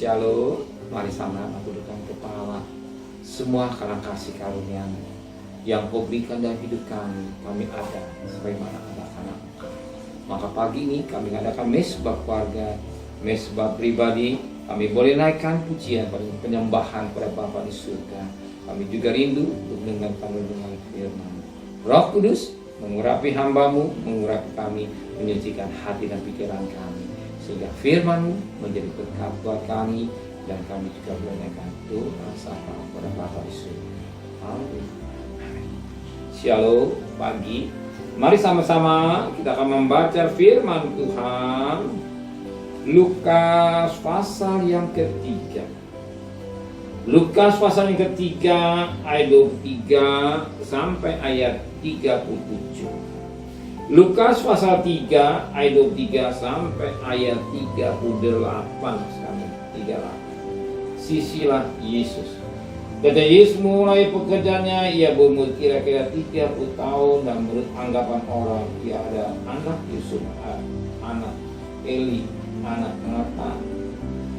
Shalom, mari sama tundukkan kepala. Semua karena kasih karunia yang Kau berikan dalam hidup kami ada sebagaimana ada anak. Maka pagi ini kami mengadakan mesbah keluarga, mesbah pribadi. Kami boleh naikkan pujian pada penyembahan pada Bapa di surga. Kami juga rindu untuk mendengarkan renungan firman. Roh Kudus mengurapi hamba-Mu, mengurapi kami, menyucikan hati dan pikiran kami, sehingga firman-Mu menjadi berkat buat kami, dan kami juga boleh naikkan doa sapa kepada Bapa di surga. Amin. Shalom pagi. Mari sama-sama kita akan membaca firman Tuhan. Lukas pasal yang ketiga. Lukas pasal yang ketiga ayat 23 sampai ayat 37. Lukas pasal 3 ayat 23 sampai ayat 38 sekarang 38. Sisilah Yesus. Ketika Yesus mulai pekerjaannya, ia berumur kira-kira 30 tahun, dan menurut anggapan orang ia ada anak Yusuf, anak Eli, anak Matan,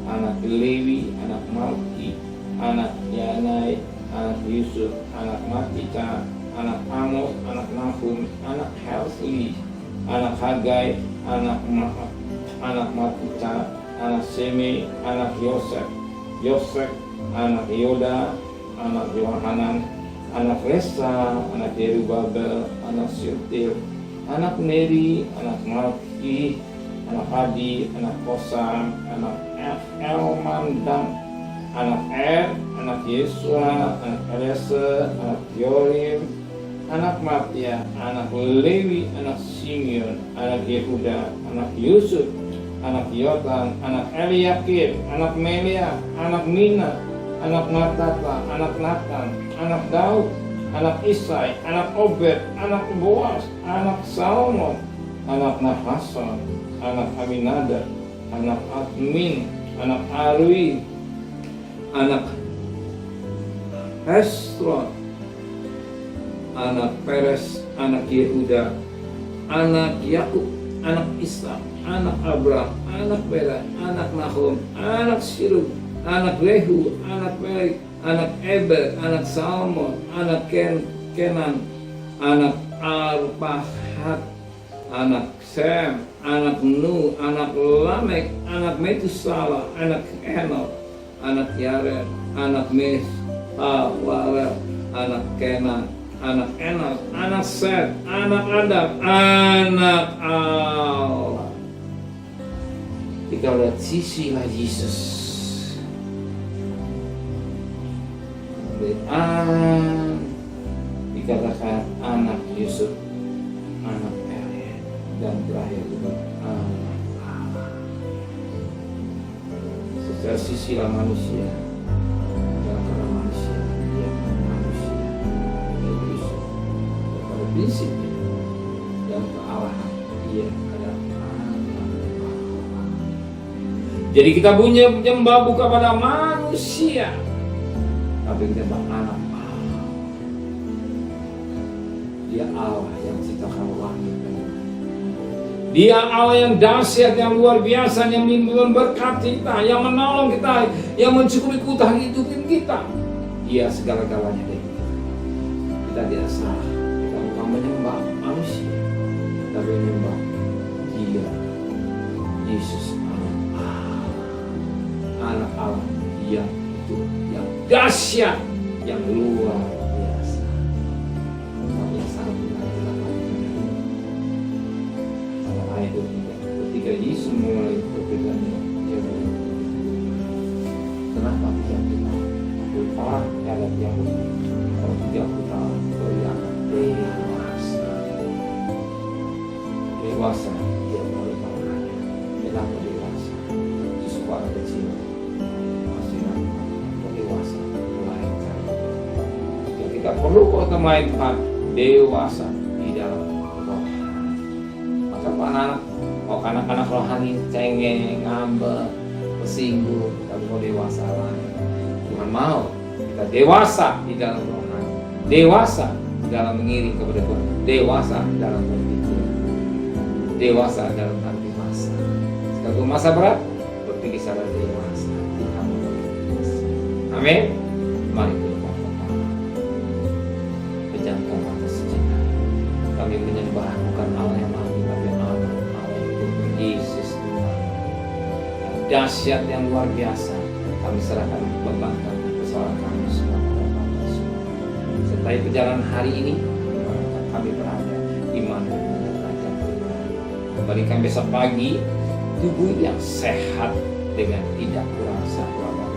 anak Lewi, anak Malki, anak Yanai, anak Yusuf, anak Matica, anak Amos, anak Nahum, anak Helsli, anak Hagai, anak Matica, anak Semi, anak Yosef, anak Yoda, anak Yohanan, anak Resa, anak Yerubabel, anak Syutil, anak Neri, anak Malki, anak Adi, anak Kosam, anak Elmandam, anak anak Yesua, anak Eliezer, anak Yorim, anak Matia, anak Lewi, anak Simeon, anak Yehuda, anak Yusuf, anak Yotan, anak Eliakim, anak Melia, anak Mina, anak Natata, anak Natan, anak Daud, anak Isai, anak Obed, anak Boas, anak Salmon, anak Nahason, anak Aminadab, anak Admin, anak Arwi, anak Hesron, anak Peres, anak Yehuda, anak Yakub, anak Ishak, anak Abraham, anak Bela, anak Nahum, anak Siruk, anak Lehu, anak Melik, anak Eber, anak Salmon, anak Kenan, anak Arpahat, anak Sem, anak Nuh, anak Lamek, anak Metusala, anak Henok, anak Yared, anak Meshawalel, anak Kenan, anak Enos, anak Set, anak Adam, anak Allah. Kita lihat sisilah Yesus. Dikatakan anak Yusuf, anak Eli, dan berakhir dengan anak Allah. Secara sisilah manusia, dan karena manusia dia manusia, Yusuf. Pada prinsipnya dan kealahan dia adalah anak Allah. Jadi kita punya menyembah bukan pada manusia, tapi kita anak Allah. Dia Allah yang ciptakan langit dan bumi. Dia Allah yang dahsyat, yang luar biasa, yang memberkati kita, yang menolong kita, yang mencukupi kebutuhan hidup kita. Dia segala-galanya dari kita. Kita tidak salah. Kita bukan menyembah manusia, tapi menyembah Dia, Yesus, anak Allah yang itu, yang dahsyat, yang luar biasa. Yang sangat benar kita lakukan. Pada ayat 23, ketika Yesus mulai pekerjaannya, dia berkata, kenapa tidak kita berparah terhadap Yahudi? Kalau tidak kita beriakan dewasa, dia mulai melakukannya. Kenapa dewasa? Justru pada kecil kita perlu bermain Tuhan dewasa di dalam rohani. Maka anak-anak rohani cengeng, ngambek, tersinggung, tapi mau dewasa lagi. Tuhan mau kita dewasa di dalam rohani, dewasa dalam mengiring kepada Tuhan, dewasa dalam berpikir, dewasa dalam arti masa. Sekalipun masa berat, berpikir secara dewasa. Tuhan Amin. Mari kita berdoa. Pejamkan mata sejenak. Kami menyembah bukan Allah yang lain, tapi Allah yang Yesus Tuhan. Yang dahsyat, yang luar biasa. Kami serahkan beban kami, persoalan kami semua kepada Bapa semua. Sertai perjalanan hari ini, kami berada di mana kerajaan Tuhan. Kembalikan besok pagi tubuh yang sehat dengan tidak kurang satu apapun.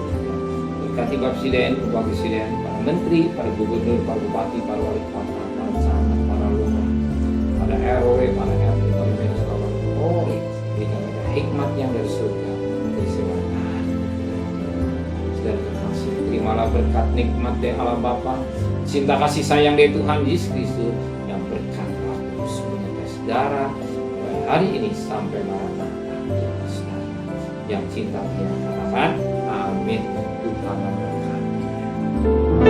Berkati Bapak Presiden, Bapak Presiden, para Menteri, para Gubernur, para Bupati, para Wali Kota, para camat, para lurah, para RW, para RT, para Menko, Polri, berikan mereka hikmat yang dari surga, dari semangat. Dan kasih, terimalah berkat nikmat dari Allah Bapa, cinta kasih sayang dari Tuhan Yesus Kristus yang berkat Roh Kudus menyertai saudara mulai hari ini sampai maranatha yang cinta dia katakan amin. Tuhan memberkati.